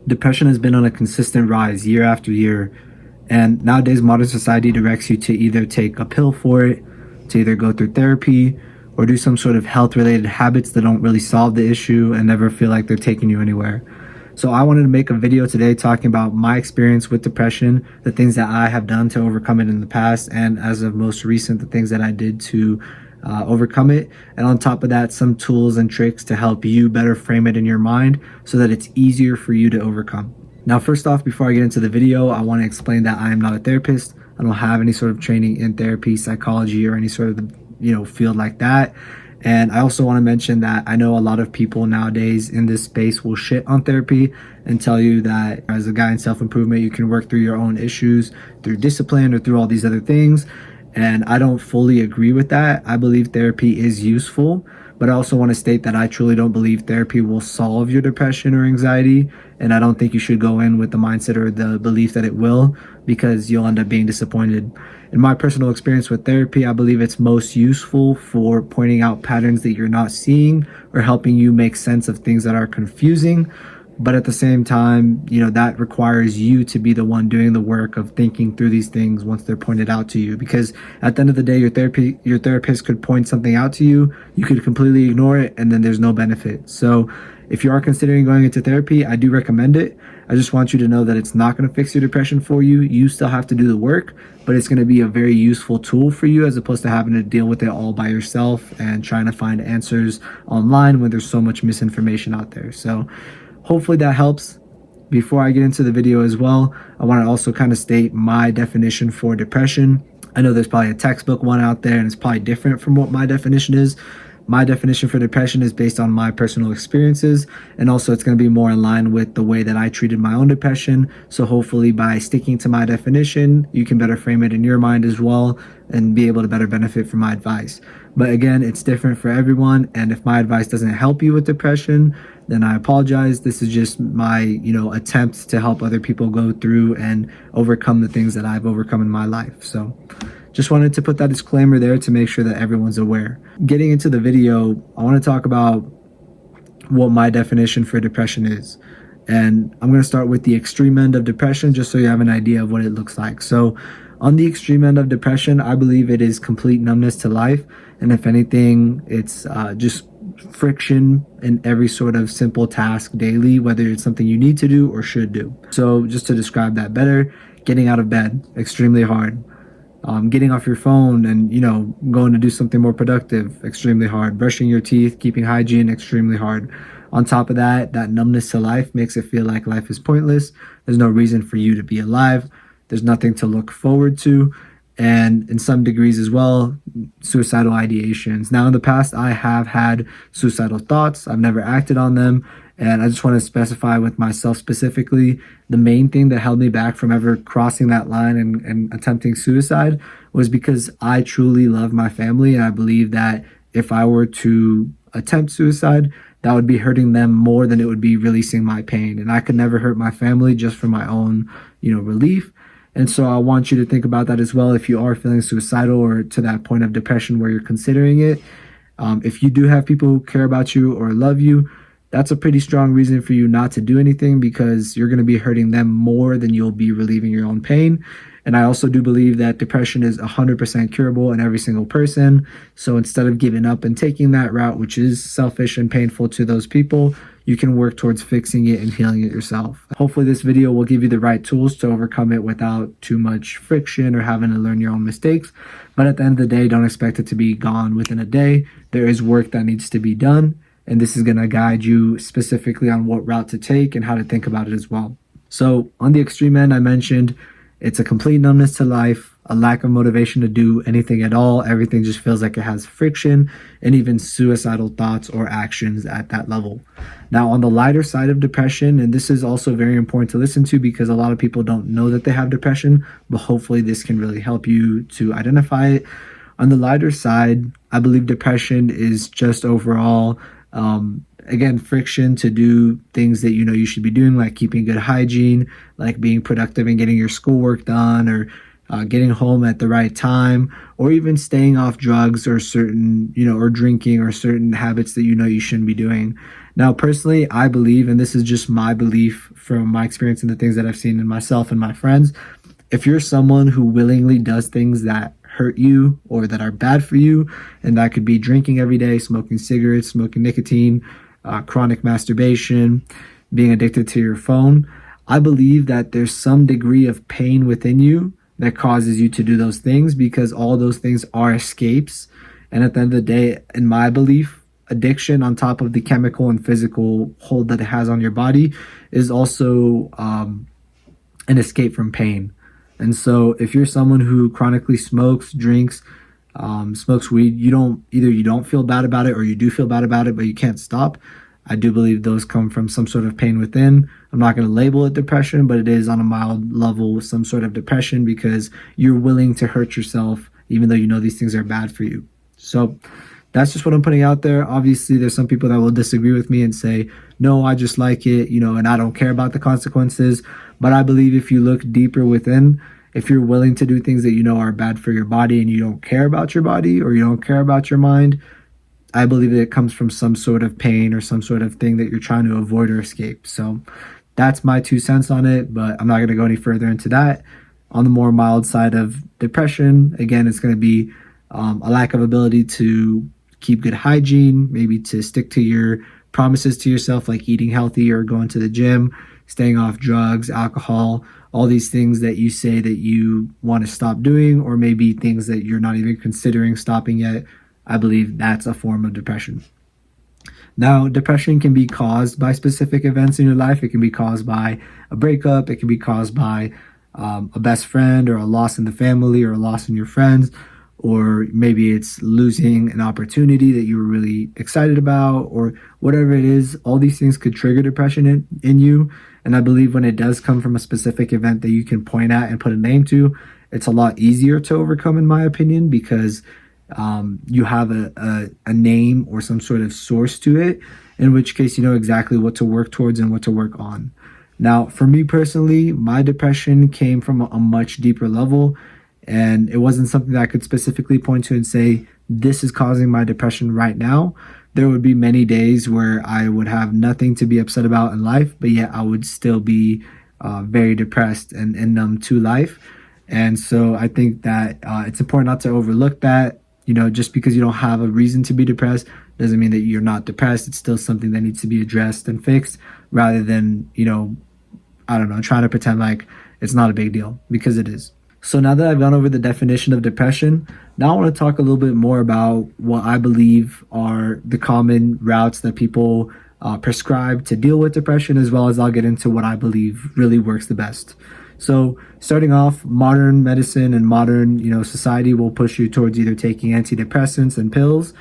Depression has been on a consistent rise year after year, and nowadays modern society directs you to either take a pill for it, to either go through therapy, or do some sort of health related habits that don't really solve the issue and never feel like they're taking you anywhere. So I wanted to make a video today talking about my experience with depression, the things that I have done to overcome it in the past, and as of most recent, the things that I did to overcome it. And on top of that, some tools and tricks to help you better frame it in your mind so that it's easier for you to overcome. Now, first off, before I get into the video, I want to explain that I am not a therapist. I don't have any sort of training in therapy, psychology, or any sort of field like that. And I also want to mention that I know a lot of people nowadays in this space will shit on therapy and tell you that as a guy in self-improvement, you can work through your own issues through discipline or through all these other things. And I don't fully agree with that. I believe therapy is useful, but I also want to state that I truly don't believe therapy will solve your depression or anxiety. And I don't think you should go in with the mindset or the belief that it will, because you'll end up being disappointed. In my personal experience with therapy, I believe it's most useful for pointing out patterns that you're not seeing or helping you make sense of things that are confusing. But at the same time, that requires you to be the one doing the work of thinking through these things once they're pointed out to you. Because at the end of the day, your therapist could point something out to you, you could completely ignore it, and then there's no benefit. So if you are considering going into therapy, I do recommend it. I just want you to know that it's not going to fix your depression for you. You still have to do the work, but it's going to be a very useful tool for you as opposed to having to deal with it all by yourself and trying to find answers online when there's so much misinformation out there. So hopefully that helps. Before I get into the video as well, I want to also kind of state my definition for depression. I know there's probably a textbook one out there and it's probably different from what my definition is. My definition for depression is based on my personal experiences, and also it's going to be more in line with the way that I treated my own depression. So hopefully by sticking to my definition, you can better frame it in your mind as well and be able to better benefit from my advice. But again, it's different for everyone, and if my advice doesn't help you with depression, then I apologize. This is just my, attempt to help other people go through and overcome the things that I've overcome in my life. So just wanted to put that disclaimer there to make sure that everyone's aware. Getting into the video, I want to talk about what my definition for depression is. And I'm going to start with the extreme end of depression just so you have an idea of what it looks like. So on the extreme end of depression, I believe it is complete numbness to life. And if anything, it's just friction in every sort of simple task daily, whether it's something you need to do or should do. So just to describe that better, getting out of bed, extremely hard. Getting off your phone and, going to do something more productive, extremely hard. Brushing your teeth, keeping hygiene, extremely hard. On top of that, that numbness to life makes it feel like life is pointless. There's no reason for you to be alive. There's nothing to look forward to. And in some degrees as well, suicidal ideations. Now, in the past, I have had suicidal thoughts. I've never acted on them. And I just want to specify with myself specifically, the main thing that held me back from ever crossing that line and attempting suicide was because I truly love my family. And I believe that if I were to attempt suicide, that would be hurting them more than it would be releasing my pain. And I could never hurt my family just for my own, relief. And so I want you to think about that as well if you are feeling suicidal or to that point of depression where you're considering it. If you do have people who care about you or love you, that's a pretty strong reason for you not to do anything, because you're going to be hurting them more than you'll be relieving your own pain. And I also do believe that depression is 100% curable in every single person. So instead of giving up and taking that route, which is selfish and painful to those people, you can work towards fixing it and healing it yourself. Hopefully this video will give you the right tools to overcome it without too much friction or having to learn your own mistakes. But at the end of the day, don't expect it to be gone within a day. There is work that needs to be done. And this is going to guide you specifically on what route to take and how to think about it as well. So on the extreme end, I mentioned it's a complete numbness to life, a lack of motivation to do anything at all. Everything just feels like it has friction, and even suicidal thoughts or actions at that level. Now, on the lighter side of depression, and this is also very important to listen to because a lot of people don't know that they have depression, but hopefully this can really help you to identify it. On the lighter side, I believe depression is just overall again, friction to do things that you should be doing, like keeping good hygiene, like being productive and getting your schoolwork done, or getting home at the right time, or even staying off drugs or certain, or drinking or certain habits that you shouldn't be doing. Now, personally, I believe, and this is just my belief from my experience and the things that I've seen in myself and my friends, if you're someone who willingly does things that hurt you or that are bad for you, and that could be drinking every day, smoking cigarettes, smoking nicotine, chronic masturbation, being addicted to your phone, I believe that there's some degree of pain within you that causes you to do those things, because all those things are escapes. And at the end of the day, in my belief, addiction, on top of the chemical and physical hold that it has on your body, is also an escape from pain. And so if you're someone who chronically smokes, drinks, smokes weed, you don't feel bad about it, or you do feel bad about it, but you can't stop. I do believe those come from some sort of pain within. I'm not going to label it depression, but it is on a mild level some sort of depression, because you're willing to hurt yourself even though you know these things are bad for you. So that's just what I'm putting out there. Obviously, there's some people that will disagree with me and say, no, I just like it, and I don't care about the consequences. But I believe if you look deeper within, if you're willing to do things that you know are bad for your body, and you don't care about your body or you don't care about your mind, I believe that it comes from some sort of pain or some sort of thing that you're trying to avoid or escape. So that's my 2 cents on it, but I'm not going to go any further into that. On the more mild side of depression, again, it's going to be a lack of ability to keep good hygiene, maybe to stick to your promises to yourself, like eating healthy or going to the gym, staying off drugs, alcohol, all these things that you say that you want to stop doing, or maybe things that you're not even considering stopping yet. I believe that's a form of depression. Now, depression can be caused by specific events in your life. It can be caused by a breakup. It can be caused by a best friend, or a loss in the family, or a loss in your friends, or maybe it's losing an opportunity that you were really excited about, or whatever it is. All these things could trigger depression in you. And I believe when it does come from a specific event that you can point at and put a name to, it's a lot easier to overcome, in my opinion, because you have a name or some sort of source to it, in which case you know exactly what to work towards and what to work on. Now, for me personally, my depression came from a much deeper level, and it wasn't something that I could specifically point to and say, this is causing my depression right now. There would be many days where I would have nothing to be upset about in life, but yet I would still be very depressed and numb to life. And so I think that it's important not to overlook that. Just because you don't have a reason to be depressed doesn't mean that you're not depressed. It's still something that needs to be addressed and fixed, rather than, I don't know, trying to pretend like it's not a big deal, because it is. So now that I've gone over the definition of depression, now I want to talk a little bit more about what I believe are the common routes that people prescribe to deal with depression, as well as I'll get into what I believe really works the best. So starting off, modern medicine and modern, society will push you towards either taking antidepressants and pills.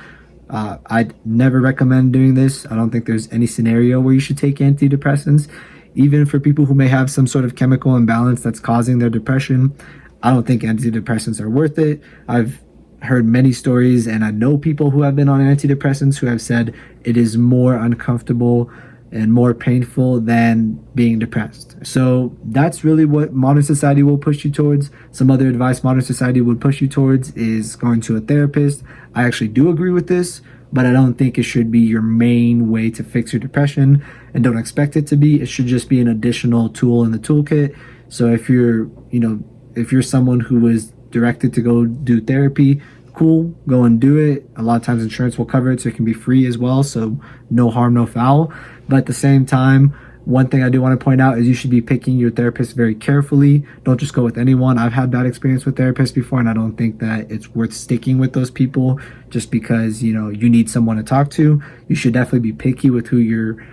I'd never recommend doing this. I don't think there's any scenario where you should take antidepressants. Even for people who may have some sort of chemical imbalance that's causing their depression, I don't think antidepressants are worth it. I've heard many stories, and I know people who have been on antidepressants who have said it is more uncomfortable and more painful than being depressed. So that's really what modern society will push you towards. Some other advice modern society would push you towards is going to a therapist. I actually do agree with this, but I don't think it should be your main way to fix your depression, and don't expect it to be. It should just be an additional tool in the toolkit. So if you're someone who is directed to go do therapy, cool, go and do it. A lot of times insurance will cover it, so it can be free as well. So no harm, no foul. But at the same time, one thing I do want to point out is you should be picking your therapist very carefully. Don't just go with anyone. I've had bad experience with therapists before, and I don't think that it's worth sticking with those people just because, you need someone to talk to. You should definitely be picky with who your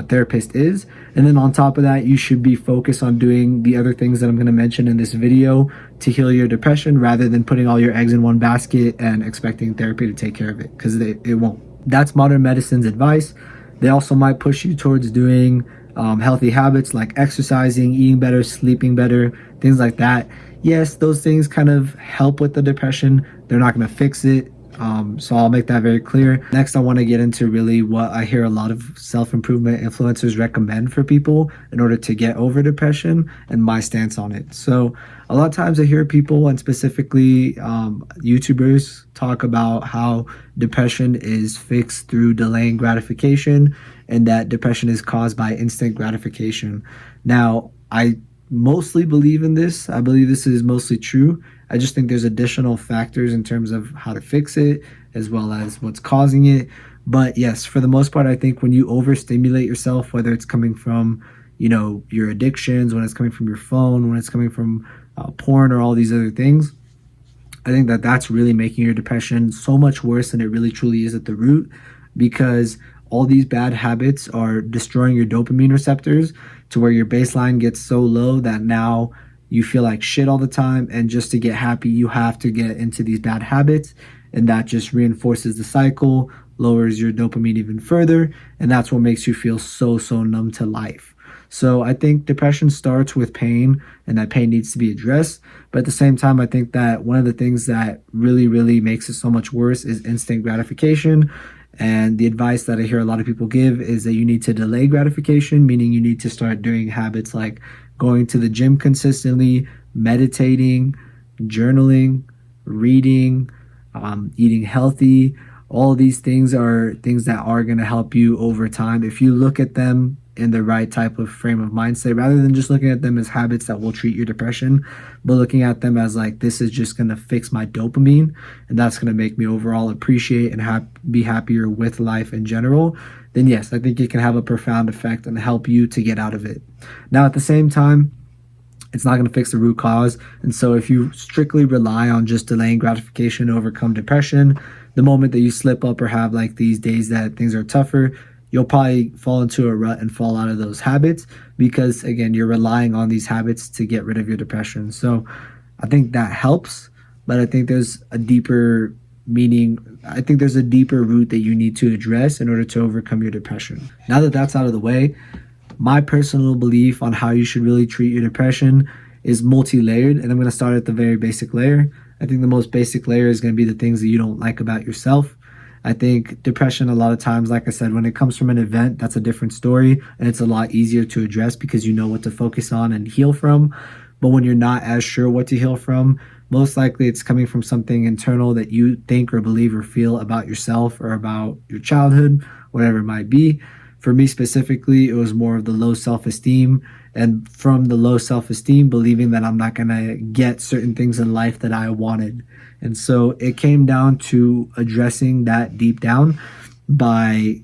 therapist is. And then on top of that, you should be focused on doing the other things that I'm going to mention in this video to heal your depression, rather than putting all your eggs in one basket and expecting therapy to take care of it, because it won't. That's modern medicine's advice. They also might push you towards doing healthy habits like exercising, eating better, sleeping better, things like that. Yes, those things kind of help with the depression. They're not going to fix it. So I'll make that very clear. Next, I want to get into really what I hear a lot of self-improvement influencers recommend for people in order to get over depression and my stance on it. So a lot of times I hear people, and specifically YouTubers, talk about how depression is fixed through delaying gratification and that depression is caused by instant gratification. Now, I mostly believe in this. I believe this is mostly true. I just think there's additional factors in terms of how to fix it as well as what's causing it. But yes, for the most part, I think when you overstimulate yourself, whether it's coming from, your addictions, when it's coming from your phone, when it's coming from porn or all these other things, I think that that's really making your depression so much worse than it really truly is at the root, because all these bad habits are destroying your dopamine receptors to where your baseline gets so low that now you feel like shit all the time. And just to get happy, you have to get into these bad habits. And that just reinforces the cycle, lowers your dopamine even further. And that's what makes you feel so, so numb to life. So I think depression starts with pain, and that pain needs to be addressed. But at the same time, I think that one of the things that really, really makes it so much worse is instant gratification. And the advice that I hear a lot of people give is that you need to delay gratification, meaning you need to start doing habits like going to the gym consistently, meditating, journaling, reading, eating healthy. All these things are things that are going to help you over time if you look at them in the right type of frame of mindset, rather than just looking at them as habits that will treat your depression, but looking at them as like, this is just going to fix my dopamine, and that's going to make me overall appreciate and be happier with life in general. Then yes, I think it can have a profound effect and help you to get out of it. Now, at the same time, it's not going to fix the root cause. And so if you strictly rely on just delaying gratification to overcome depression, the moment that you slip up or have like these days that things are tougher, you'll probably fall into a rut and fall out of those habits, because again, you're relying on these habits to get rid of your depression. So I think that helps, but I think there's a deeper meaning. I think there's a deeper root that you need to address in order to overcome your depression. Now that that's out of the way, my personal belief on how you should really treat your depression is multi-layered, and I'm going to start at the very basic layer. I think the most basic layer is going to be the things that you don't like about yourself. I think depression, a lot of times, like I said, when it comes from an event, that's a different story, and it's a lot easier to address because you know what to focus on and heal from. But when you're not as sure what to heal from, most likely it's coming from something internal that you think or believe or feel about yourself or about your childhood, whatever it might be. For me specifically, it was more of the low self-esteem, and from the low self-esteem, believing that I'm not going to get certain things in life that I wanted. And so it came down to addressing that deep down by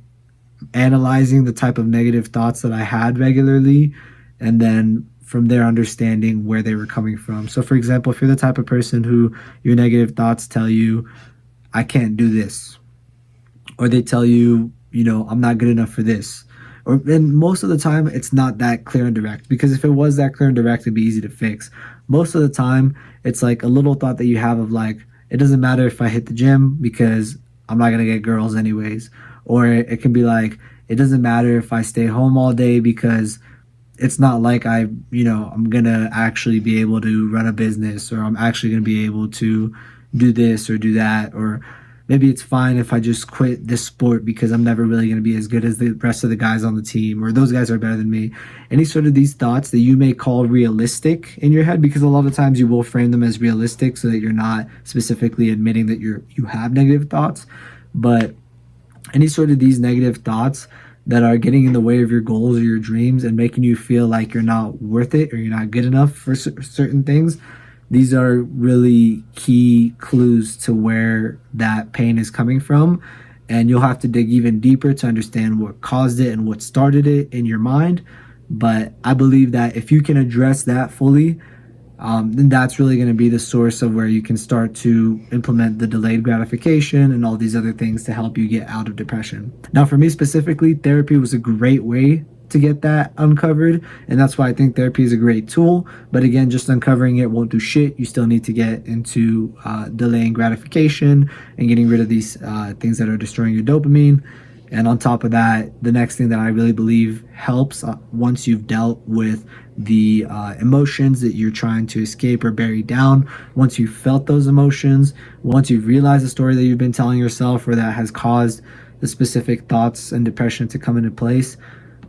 analyzing the type of negative thoughts that I had regularly, and then from there understanding where they were coming from. So for example, if you're the type of person who your negative thoughts tell you, I can't do this, or they tell you, I'm not good enough for this. And most of the time, it's not that clear and direct, because if it was that clear and direct, it'd be easy to fix. Most of the time, it's like a little thought that you have of like, it doesn't matter if I hit the gym because I'm not going to get girls anyways. Or it can be like, it doesn't matter if I stay home all day because it's not like I'm going to actually be able to run a business, or I'm actually going to be able to do this or do that. Or maybe it's fine if I just quit this sport because I'm never really going to be as good as the rest of the guys on the team, or those guys are better than me. Any sort of these thoughts that you may call realistic in your head, because a lot of times you will frame them as realistic so that you're not specifically admitting that you have negative thoughts. But any sort of these negative thoughts that are getting in the way of your goals or your dreams and making you feel like you're not worth it or you're not good enough for certain things, these are really key clues to where that pain is coming from. And you'll have to dig even deeper to understand what caused it and what started it in your mind. But I believe that if you can address that fully, then that's really going to be the source of where you can start to implement the delayed gratification and all these other things to help you get out of depression. Now, for me specifically, therapy was a great way to get that uncovered, and that's why I think therapy is a great tool. But again, just uncovering it won't do shit. You still need to get into delaying gratification and getting rid of these things that are destroying your dopamine. And on top of that, the next thing that I really believe helps once you've dealt with the emotions that you're trying to escape or bury down, once you've felt those emotions, once you've realized the story that you've been telling yourself or that has caused the specific thoughts and depression to come into place,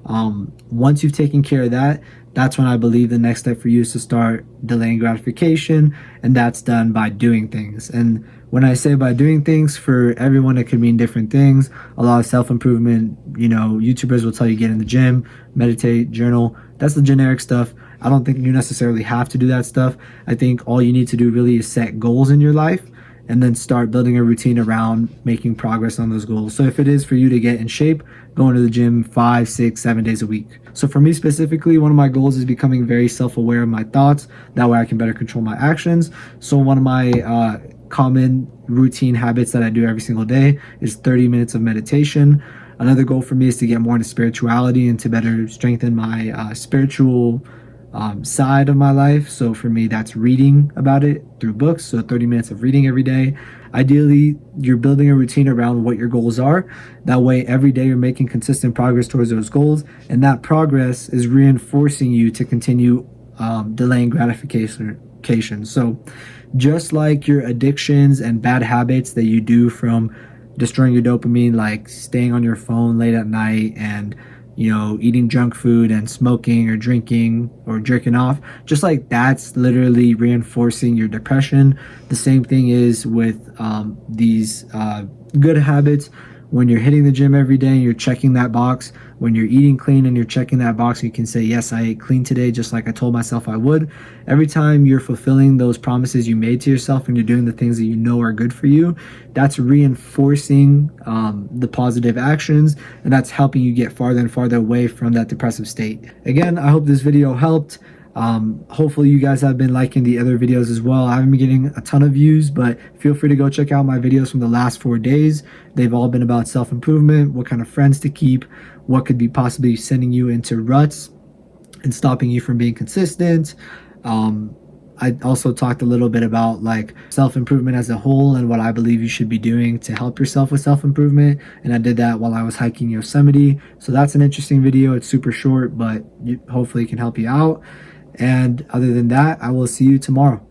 once you've taken care of that, that's when I believe the next step for you is to start delaying gratification, and that's done by doing things. And when I say by doing things, for everyone it could mean different things. A lot of self-improvement, YouTubers will tell you get in the gym, meditate, journal. That's the generic stuff. I don't think you necessarily have to do that stuff. I think all you need to do really is set goals in your life and then start building a routine around making progress on those goals. So if it is for you to get in shape, going to the gym 5, 6, 7 days a week. So for me specifically, one of my goals is becoming very self-aware of my thoughts. That way I can better control my actions. So one of my common routine habits that I do every single day is 30 minutes of meditation. Another goal for me is to get more into spirituality and to better strengthen my spiritual side of my life. So for me, that's reading about it through books. So 30 minutes of reading every day. Ideally, you're building a routine around what your goals are. That way, every day you're making consistent progress towards those goals. And that progress is reinforcing you to continue delaying gratification. So just like your addictions and bad habits that you do from destroying your dopamine, like staying on your phone late at night and eating junk food and smoking or drinking or jerking off, just like that's literally reinforcing your depression. The same thing is with these good habits. When you're hitting the gym every day and you're checking that box, when you're eating clean and you're checking that box, you can say, yes, I ate clean today, just like I told myself I would. Every time you're fulfilling those promises you made to yourself and you're doing the things that you know are good for you, that's reinforcing the positive actions, and that's helping you get farther and farther away from that depressive state. Again, I hope this video helped. Hopefully you guys have been liking the other videos as well. I haven't been getting a ton of views, but feel free to go check out my videos from the last 4 days. They've all been about self-improvement, what kind of friends to keep, what could be possibly sending you into ruts and stopping you from being consistent. I also talked a little bit about like self-improvement as a whole and what I believe you should be doing to help yourself with self-improvement. And I did that while I was hiking Yosemite. So that's an interesting video. It's super short, but hopefully it can help you out. And other than that, I will see you tomorrow.